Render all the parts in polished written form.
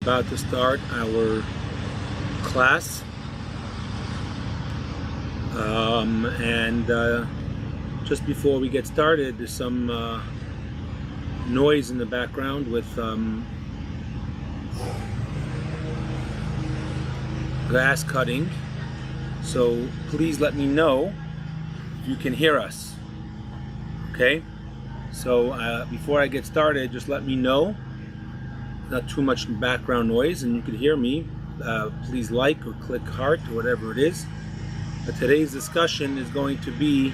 about to start our class, and just before we get started, there's some noise in the background with grass cutting, so please let me know if you can hear us. Okay, so before I get started, just let me know, not too much background noise, and you can hear me. Please like or click heart or whatever it is. Today's discussion is going to be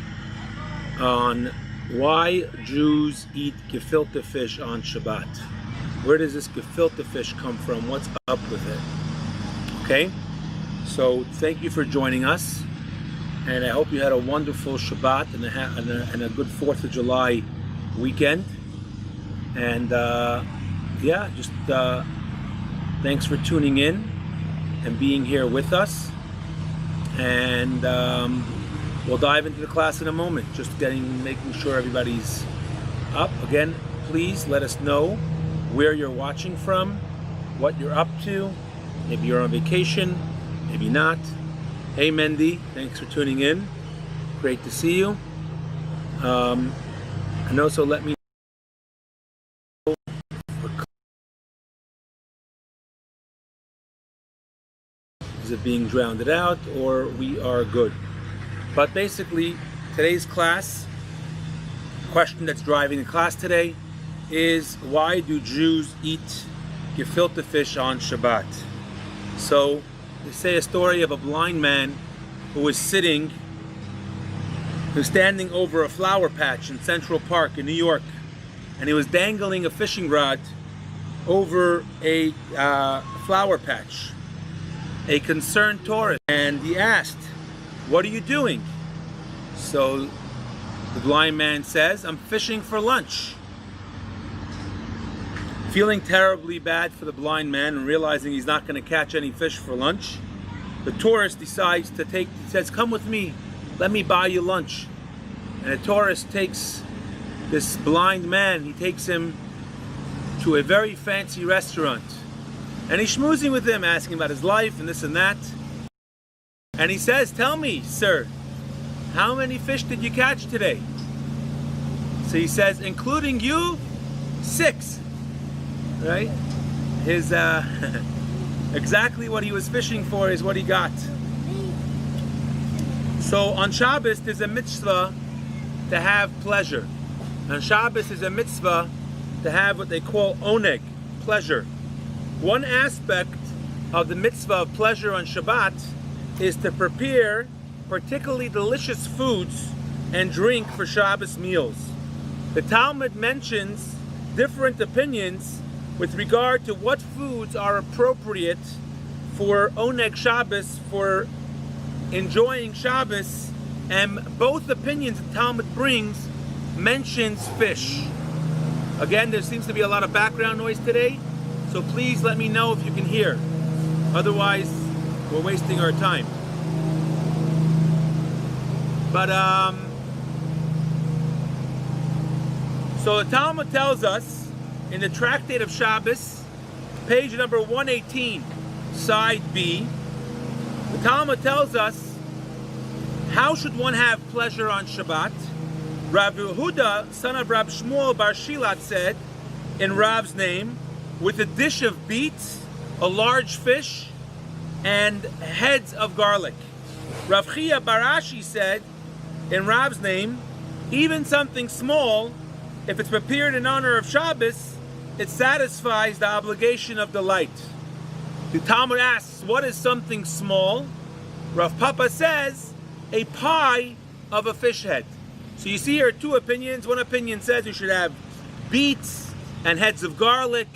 on why Jews eat gefilte fish on Shabbat. Where does this gefilte fish come from? What's up with it? Okay, so thank you for joining us, and I hope you had a wonderful Shabbat and a good 4th of July weekend. And thanks for tuning in and being here with us. And we'll dive into the class in a moment. Just making sure everybody's up. Again, please let us know where you're watching from, what you're up to. Maybe you're on vacation, maybe not. Hey Mendy, thanks for tuning in. Great to see you. And also let me know, is it being drowned out, or we are good? But basically, today's class, the question that's driving the class today is, why do Jews eat gefilte fish on Shabbat? So they say a story of a blind man who was standing over a flower patch in Central Park in New York, and he was dangling a fishing rod over a flower patch. A concerned tourist, and he asked, "What are you doing?" So the blind man says, "I'm fishing for lunch." Feeling terribly bad for the blind man and realizing he's not going to catch any fish for lunch, the tourist decides he says, "Come with me, let me buy you lunch." And the tourist takes this blind man, he takes him to a very fancy restaurant. And he's schmoozing with him, asking about his life and this and that. And he says, "Tell me, sir, how many fish did you catch today?" So he says, "Including you, 6. Right? His exactly what he was fishing for is what he got. So on Shabbos, there's a mitzvah to have pleasure. On Shabbos is a mitzvah to have what they call oneg, pleasure. One aspect of the mitzvah of pleasure on Shabbat is to prepare particularly delicious foods and drink for Shabbos meals. The Talmud mentions different opinions with regard to what foods are appropriate for oneg Shabbos, for enjoying Shabbos, and both opinions the Talmud brings mentions fish. Again, there seems to be a lot of background noise today, so please let me know if you can hear. Otherwise, we're wasting our time. But, so the Talmud tells us in the Tractate of Shabbos, page number 118, side B, the Talmud tells us, how should one have pleasure on Shabbat? Rav Yehuda, son of Rab Shmuel Bar Shilat, said, in Rav's name, with a dish of beets, a large fish, and heads of garlic. Rav Chia Barashi said, in Rav's name, even something small, if it's prepared in honor of Shabbos, it satisfies the obligation of delight. The Talmud asks, what is something small? Rav Papa says, a pie of a fish head. So you see here are two opinions. One opinion says you should have beets and heads of garlic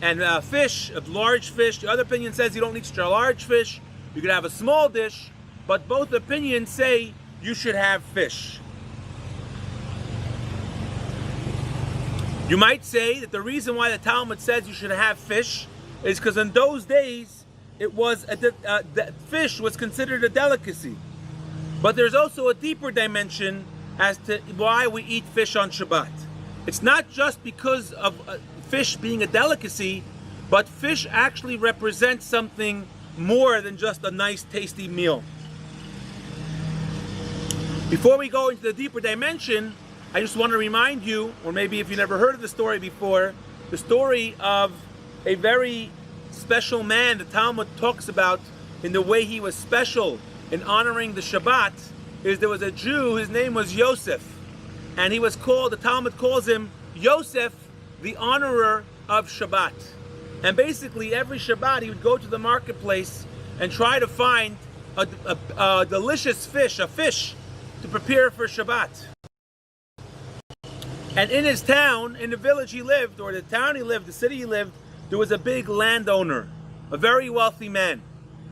and fish, a large fish. The other opinion says you don't need such a large fish. You could have a small dish, but both opinions say you should have fish. You might say that the reason why the Talmud says you should have fish is because in those days it was fish was considered a delicacy. But there's also a deeper dimension as to why we eat fish on Shabbat. It's not just because of fish being a delicacy, But fish actually represents something more than just a nice, tasty meal. Before we go into the deeper dimension, I just want to remind you, or maybe if you never heard of the story before, the story of a very special man the Talmud talks about in the way he was special in honoring the Shabbat. Is there was a Jew, his name was Yosef, and he was called, the Talmud calls him Yosef, the honorer of Shabbat. And basically every Shabbat he would go to the marketplace and try to find a delicious fish, a fish to prepare for Shabbat. And in his town, in the village he lived, or the town he lived, the city he lived, there was a big landowner, a very wealthy man.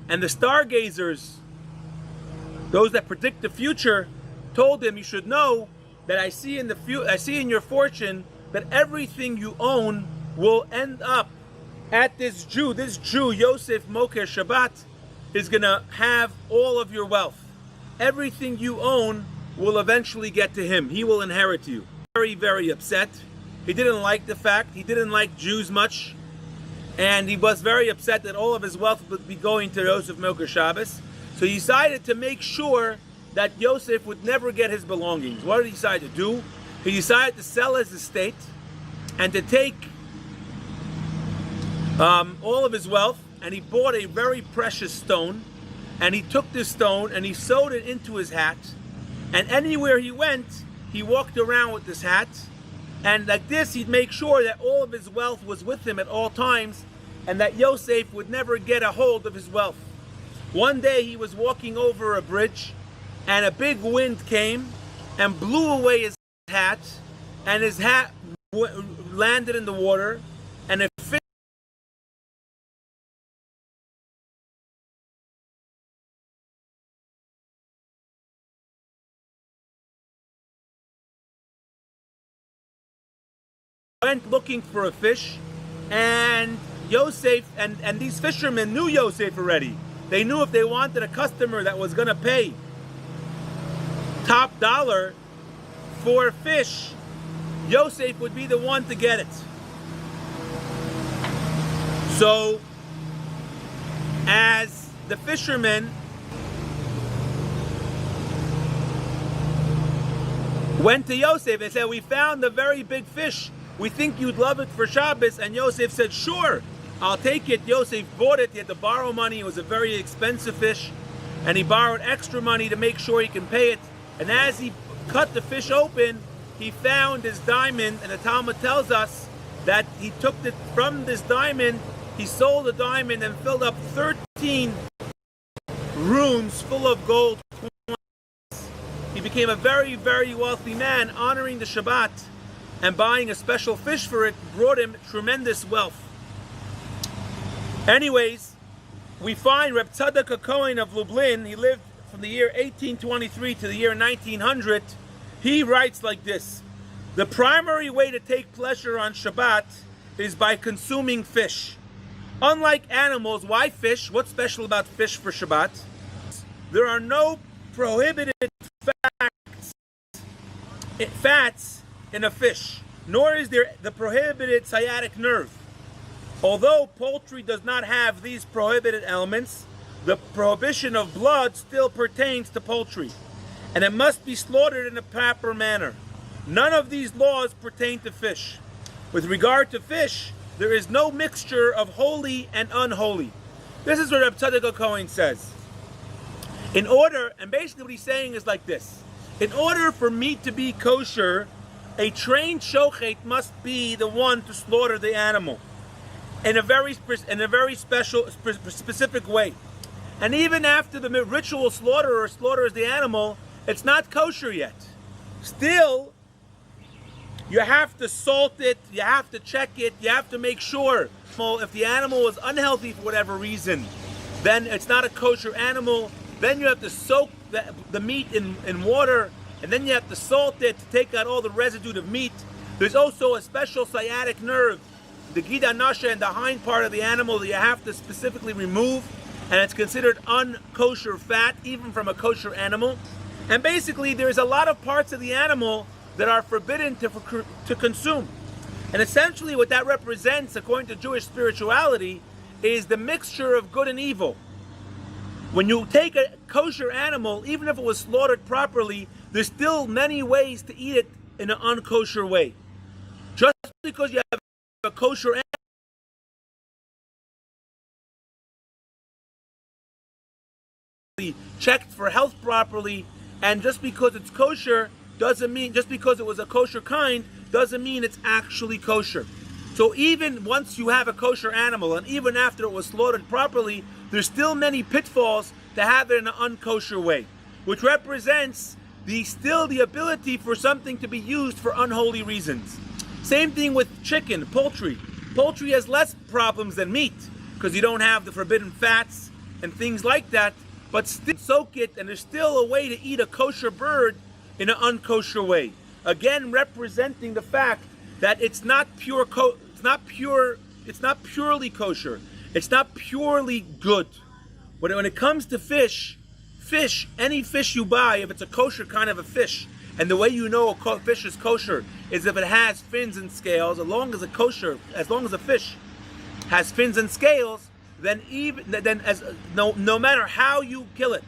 And the stargazers, those that predict the future, told him, you should know that I see in your fortune that everything you own will end up at this Jew. This Jew, Yosef Moker Shabbat, is going to have all of your wealth. Everything you own will eventually get to him. He will inherit you. Very, very upset. He didn't like the fact. He didn't like Jews much. And he was very upset that all of his wealth would be going to Yosef Moker Shabbos. So he decided to make sure that Yosef would never get his belongings. What did he decide to do? He decided to sell his estate and to take all of his wealth, and he bought a very precious stone, and he took this stone and he sewed it into his hat, and anywhere he went, he walked around with this hat, and like this he'd make sure that all of his wealth was with him at all times, and that Yosef would never get a hold of his wealth. One day he was walking over a bridge, and a big wind came and blew away his hat, and his hat landed in the water, and a fish went looking for a fish, and Yosef and these fishermen knew Yosef already. They knew if they wanted a customer that was going to pay top dollar for fish, Yosef would be the one to get it. So, as the fishermen went to Yosef and said, we found a very big fish. We think you'd love it for Shabbos. And Yosef said, sure, I'll take it. Yosef bought it. He had to borrow money. It was a very expensive fish. And he borrowed extra money to make sure he can pay it. And as he cut the fish open, he found his diamond. And the Talmud tells us that he took it from this diamond. He sold the diamond and filled up 13 rooms full of gold coins. He became a very, very wealthy man, honoring the Shabbat, and buying a special fish for it brought him tremendous wealth. Anyways, we find Reb Tzadok HaKohen of Lublin, he lived from the year 1823 to the year 1900. He writes like this: the primary way to take pleasure on Shabbat is by consuming fish. Unlike animals, why fish? What's special about fish for Shabbat? There are no prohibited fats in a fish, nor is there the prohibited sciatic nerve. Although poultry does not have these prohibited elements, the prohibition of blood still pertains to poultry, and it must be slaughtered in a proper manner. None of these laws pertain to fish. With regard to fish, there is no mixture of holy and unholy. This is what Reb Tzadok HaKohen says. In order, and basically what he's saying is like this: in order for meat to be kosher, a trained shochet must be the one to slaughter the animal in a very special, specific way. And even after the ritual slaughterer slaughters the animal, it's not kosher yet. Still, you have to salt it, you have to check it, you have to make sure. If the animal is unhealthy for whatever reason, then it's not a kosher animal. Then you have to soak the meat in water, and then you have to salt it to take out all the residue of meat. There's also a special sciatic nerve, the gida nasha, in the hind part of the animal that you have to specifically remove, and it's considered unkosher fat, even from a kosher animal. And basically, there's a lot of parts of the animal that are forbidden to consume. And essentially what that represents, according to Jewish spirituality, is the mixture of good and evil. When you take a kosher animal, even if it was slaughtered properly, there's still many ways to eat it in an unkosher way. Just because you have a kosher animal checked for health properly, and just because it's kosher doesn't mean, just because it was a kosher kind, doesn't mean it's actually kosher. So even once you have a kosher animal, and even after it was slaughtered properly, there's still many pitfalls to have it in an unkosher way, which represents still the ability for something to be used for unholy reasons. Same thing with chicken, poultry. Poultry has less problems than meat because you don't have the forbidden fats and things like that, but still soak it, and there's still a way to eat a kosher bird in an unkosher way. Again, representing the fact that it's not purely kosher. It's not purely good. When it comes to fish, any fish you buy, if it's a kosher kind of a fish, and the way you know a fish is kosher is if it has fins and scales. As long as a fish has fins and scales, then no matter how you kill it,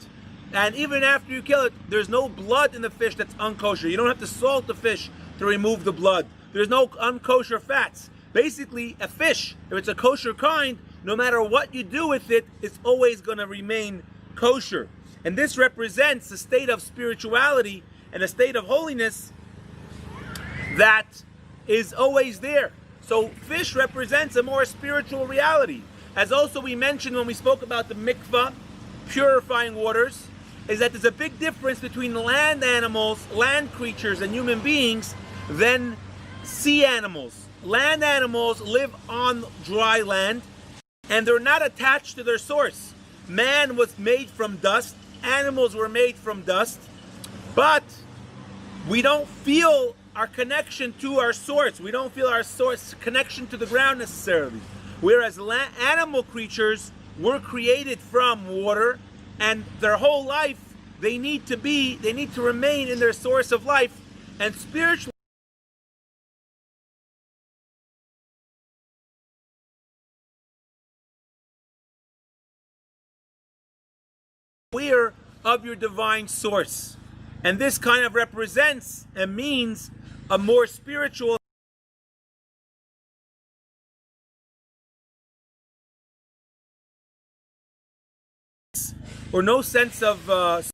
and even after you kill it, there's no blood in the fish that's unkosher. You don't have to salt the fish to remove the blood. There's no unkosher fats. Basically, a fish, if it's a kosher kind, no matter what you do with it, it's always going to remain kosher. And this represents a state of spirituality and a state of holiness that is always there. So fish represents a more spiritual reality. As also we mentioned when we spoke about the mikvah, purifying waters, is that there's a big difference between land animals, land creatures, and human beings than sea animals. Land animals live on dry land, and they're not attached to their source. Man was made from dust, animals were made from dust, but we don't feel our connection to our source. We don't feel our source connection to the ground necessarily. Whereas animal creatures were created from water, and their whole life they need to remain in their source of life, and spiritually aware of your divine source. And this kind of represents and means a more spiritual or no sense of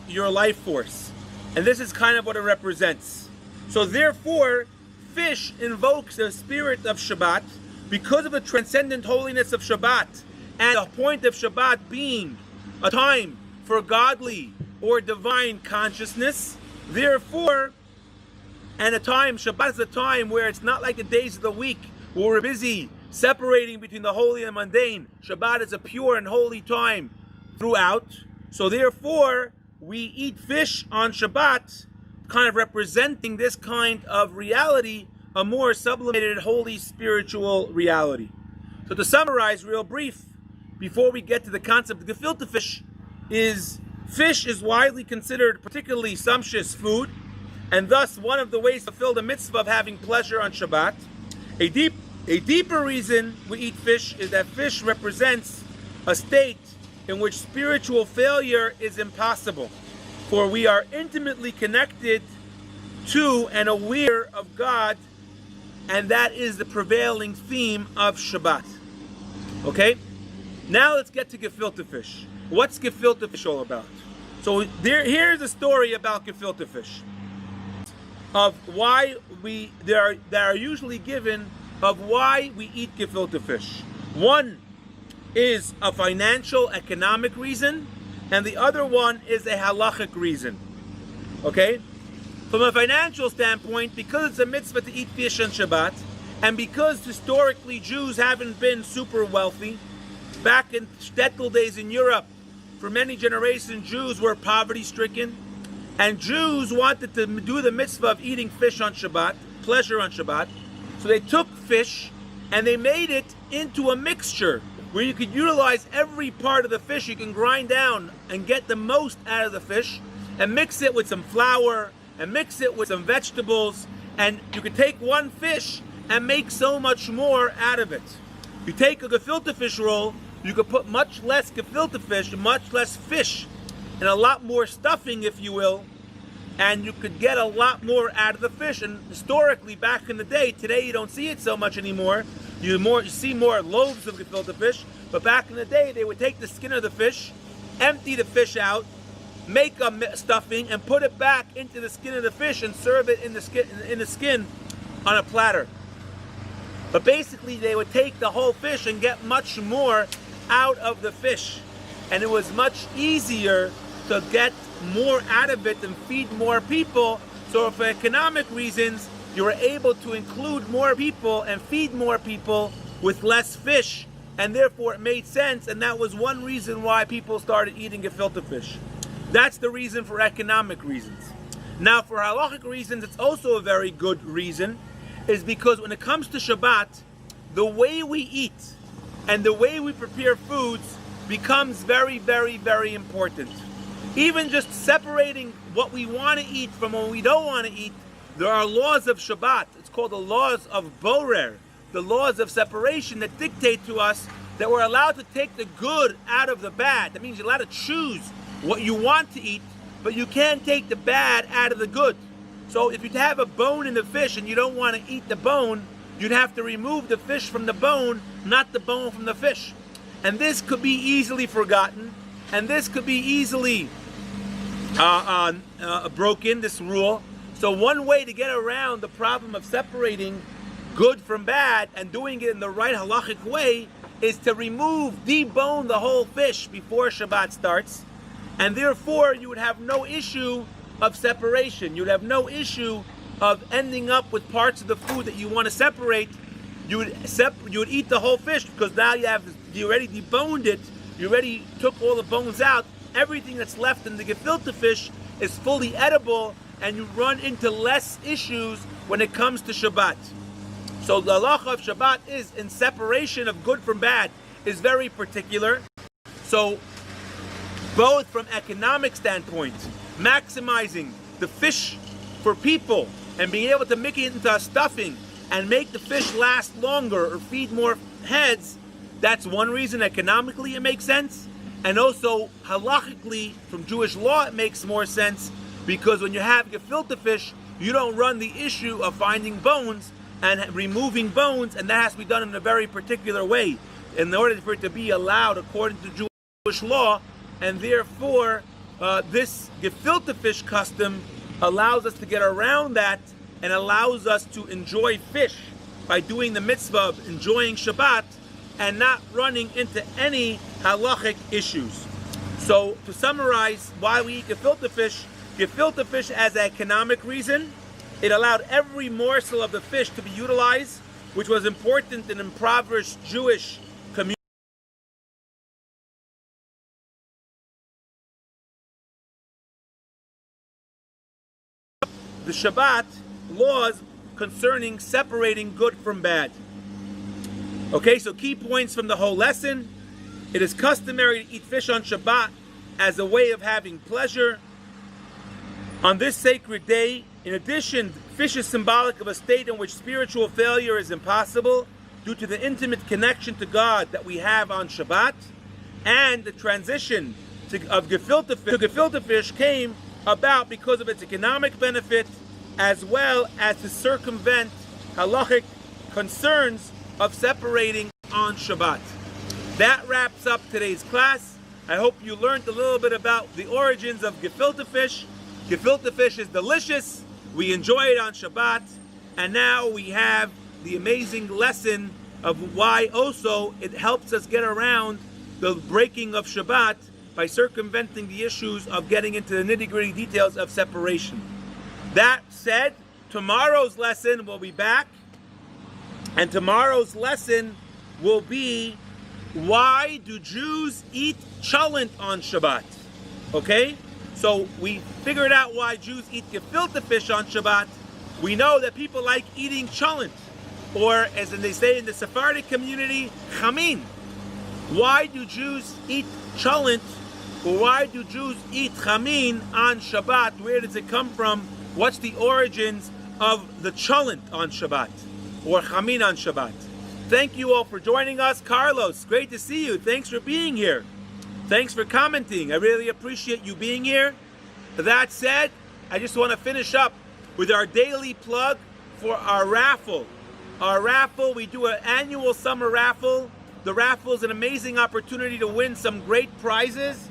your life force. And this is kind of what it represents. So therefore, fish invokes the spirit of Shabbat because of the transcendent holiness of Shabbat, and the point of Shabbat being a time for godly or divine consciousness. Therefore, and Shabbat is a time where it's not like the days of the week where we're busy separating between the holy and mundane. Shabbat is a pure and holy time throughout. So therefore, we eat fish on Shabbat, kind of representing this kind of reality, a more sublimated, holy, spiritual reality. So to summarize real brief, before we get to the concept of gefilte fish is widely considered particularly sumptuous food, and thus one of the ways to fulfill the mitzvah of having pleasure on Shabbat. A deeper reason we eat fish is that fish represents a state in which spiritual failure is impossible, for we are intimately connected to and aware of God, and that is the prevailing theme of Shabbat. Okay? Now let's get to gefilte fish. What's gefilte fish all about? So here's a story about gefilte fish, of why that are usually given of why we eat gefilte fish. One is a financial, economic reason, and the other one is a halachic reason. Okay? From a financial standpoint, because it's a mitzvah to eat fish on Shabbat, and because historically Jews haven't been super wealthy, back in shtetl days in Europe, for many generations, Jews were poverty-stricken, and Jews wanted to do the mitzvah of eating fish on Shabbat, pleasure on Shabbat. So they took fish and they made it into a mixture where you could utilize every part of the fish. You can grind down and get the most out of the fish and mix it with some flour and mix it with some vegetables And you could take one fish and make so much more out of it. You take a gefilte fish roll, you could put much less gefilte fish, much less fish, and a lot more stuffing, if you will, and you could get a lot more out of the fish. And historically, back in the day, today you don't see it so much anymore. You see more loaves of gefilte fish, but back in the day, they would take the skin of the fish, empty the fish out, make a stuffing, and put it back into the skin of the fish and serve it in the skin on a platter. But basically, they would take the whole fish and get much more out of the fish, and it was much easier to get more out of it and feed more people. So for economic reasons, you were able to include more people and feed more people with less fish, and therefore it made sense, and that was one reason why people started eating gefilte fish. That's the reason, for economic reasons. Now for halachic reasons, it's also a very good reason, is because when it comes to Shabbat, the way we eat and the way we prepare foods becomes very, very, very important. Even just separating what we want to eat from what we don't want to eat, there are laws of Shabbat. It's called the laws of Borer, the laws of separation that dictate to us that we're allowed to take the good out of the bad. That means you're allowed to choose what you want to eat, but you can't take the bad out of the good. So if you have a bone in the fish and you don't want to eat the bone, you'd have to remove the fish from the bone, not the bone from the fish. And this could be easily forgotten, and this could be easily broken, this rule. So one way to get around the problem of separating good from bad and doing it in the right halachic way is to debone the whole fish before Shabbat starts, and therefore you would have no issue of separation. You'd have no issue of ending up with parts of the food that you want to separate. You would eat the whole fish because now you already deboned it. You already took all the bones out. Everything that's left in the gefilte fish is fully edible, and you run into less issues when it comes to Shabbat. So the halacha of Shabbat is in separation of good from bad is very particular. So both from economic standpoint, maximizing the fish for people and being able to make it into a stuffing and make the fish last longer or feed more heads, that's one reason. Economically it makes sense, and also halachically from Jewish law it makes more sense, because when you have gefilte fish, you don't run the issue of finding bones and removing bones, and that has to be done in a very particular way in order for it to be allowed according to Jewish law. And therefore this gefilte fish custom allows us to get around that and allows us to enjoy fish by doing the mitzvah of enjoying Shabbat and not running into any halachic issues. So to summarize why we eat gefilte fish as an economic reason. It allowed every morsel of the fish to be utilized, which was important in impoverished Jewish communities. The Shabbat laws concerning separating good from bad. Okay, so key points from the whole lesson. It is customary to eat fish on Shabbat as a way of having pleasure. On this sacred day, in addition, fish is symbolic of a state in which spiritual failure is impossible due to the intimate connection to God that we have on Shabbat, and the transition of gefilte fish came about because of its economic benefit, as well as to circumvent halachic concerns of separating on Shabbat. That wraps up today's class. I hope you learned a little bit about the origins of gefilte fish. Gefilte fish is delicious. We enjoy it on Shabbat. And now we have the amazing lesson of why also it helps us get around the breaking of Shabbat by circumventing the issues of getting into the nitty-gritty details of separation. That said, tomorrow's lesson will be back, and tomorrow's lesson will be, why do Jews eat cholent on Shabbat? Okay? So we figured out why Jews eat gefilte fish on Shabbat. We know that people like eating cholent, or as they say in the Sephardic community, chamin. Why do Jews eat cholent, or why do Jews eat chamin on Shabbat? Where does it come from? What's the origins of the cholent on Shabbat, or chamin on Shabbat. Thank you all for joining us. Carlos, great to see you. Thanks for being here. Thanks for commenting. I really appreciate you being here. That said, I just want to finish up with our daily plug for our raffle. Our raffle, we do an annual summer raffle. The raffle is an amazing opportunity to win some great prizes,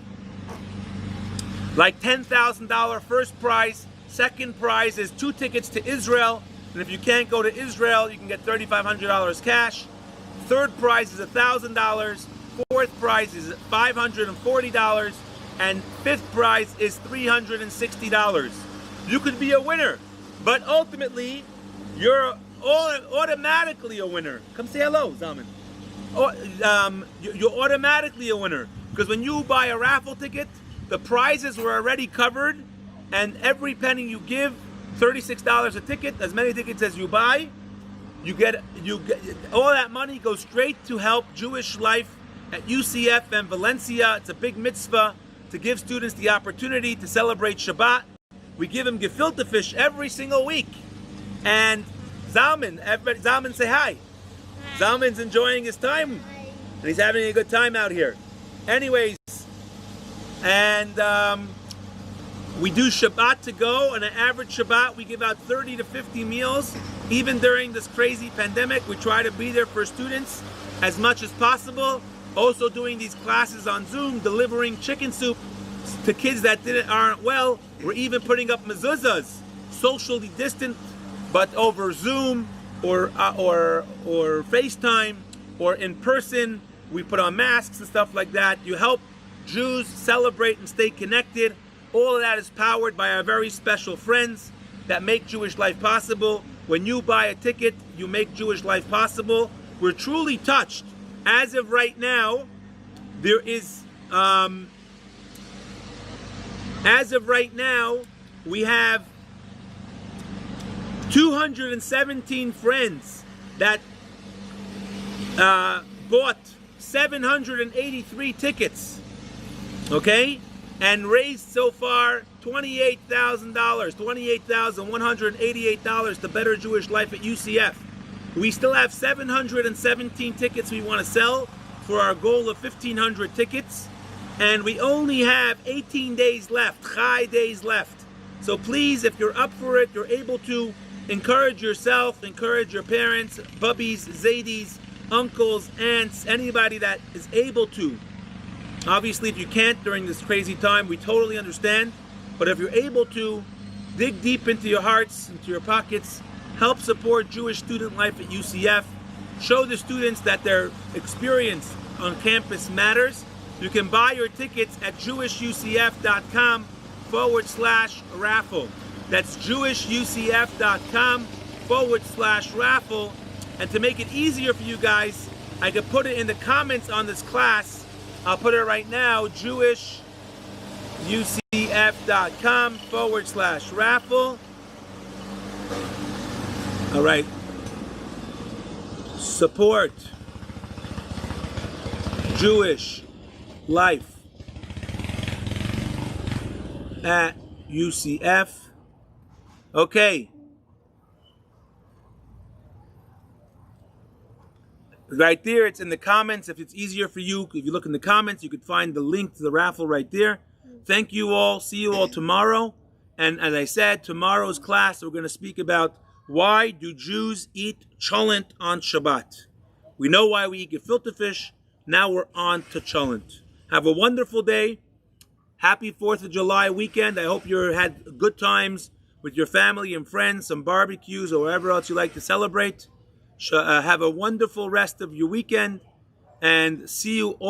like $10,000 first prize. Second prize is 2 tickets to Israel. And if you can't go to Israel, you can get $3,500 cash. Third prize is $1,000. Fourth prize is $540. And fifth prize is $360. You could be a winner, but ultimately, you're automatically a winner. Come say hello, Zalman. You're automatically a winner, because when you buy a raffle ticket, the prizes were already covered, and every penny you give, $36 a ticket, as many tickets as you buy, you get all that money goes straight to help Jewish life at UCF and Valencia. It's a big mitzvah to give students the opportunity to celebrate Shabbat. We give them gefilte fish every single week. And Zalman, say hi. Zalman's enjoying his time. And he's having a good time out here. Anyways, and we do Shabbat to go. On an average Shabbat, we give out 30 to 50 meals. Even during this crazy pandemic, we try to be there for students as much as possible. Also doing these classes on Zoom, delivering chicken soup to kids that aren't well. We're even putting up mezuzahs, socially distant, but over Zoom or FaceTime or in person. We put on masks and stuff like that. You help Jews celebrate and stay connected. All of that is powered by our very special friends that make Jewish life possible. When you buy a ticket, you make Jewish life possible. We're truly touched. As of right now, there is, we have 217 friends that bought 783 tickets, okay, and raised so far $28,000, $28,188 to better Jewish life at UCF. We still have 717 tickets we want to sell for our goal of 1,500 tickets. And we only have 18 days left, Chai days left. So please, if you're up for it, you're able to encourage yourself, encourage your parents, bubbies, zadies, uncles, aunts, anybody that is able to. Obviously, if you can't during this crazy time, we totally understand. But if you're able to, dig deep into your hearts, into your pockets, help support Jewish student life at UCF. Show the students that their experience on campus matters. You can buy your tickets at jewishucf.com/raffle. That's jewishucf.com/raffle. And to make it easier for you guys, I could put it in the comments on this class. I'll put it right now, jewishucf.com/raffle. All right. Support Jewish life at UCF. Okay. Right there, it's in the comments. If it's easier for you, if you look in the comments, you could find the link to the raffle right there. Thank you all. See you all tomorrow. And as I said, tomorrow's class, we're going to speak about why do Jews eat cholent on Shabbat. We know why we eat gefilte fish. Now we're on to cholent. Have a wonderful day. Happy 4th of July weekend. I hope you had good times with your family and friends, some barbecues or wherever else you like to celebrate. Have a wonderful rest of your weekend, and see you all.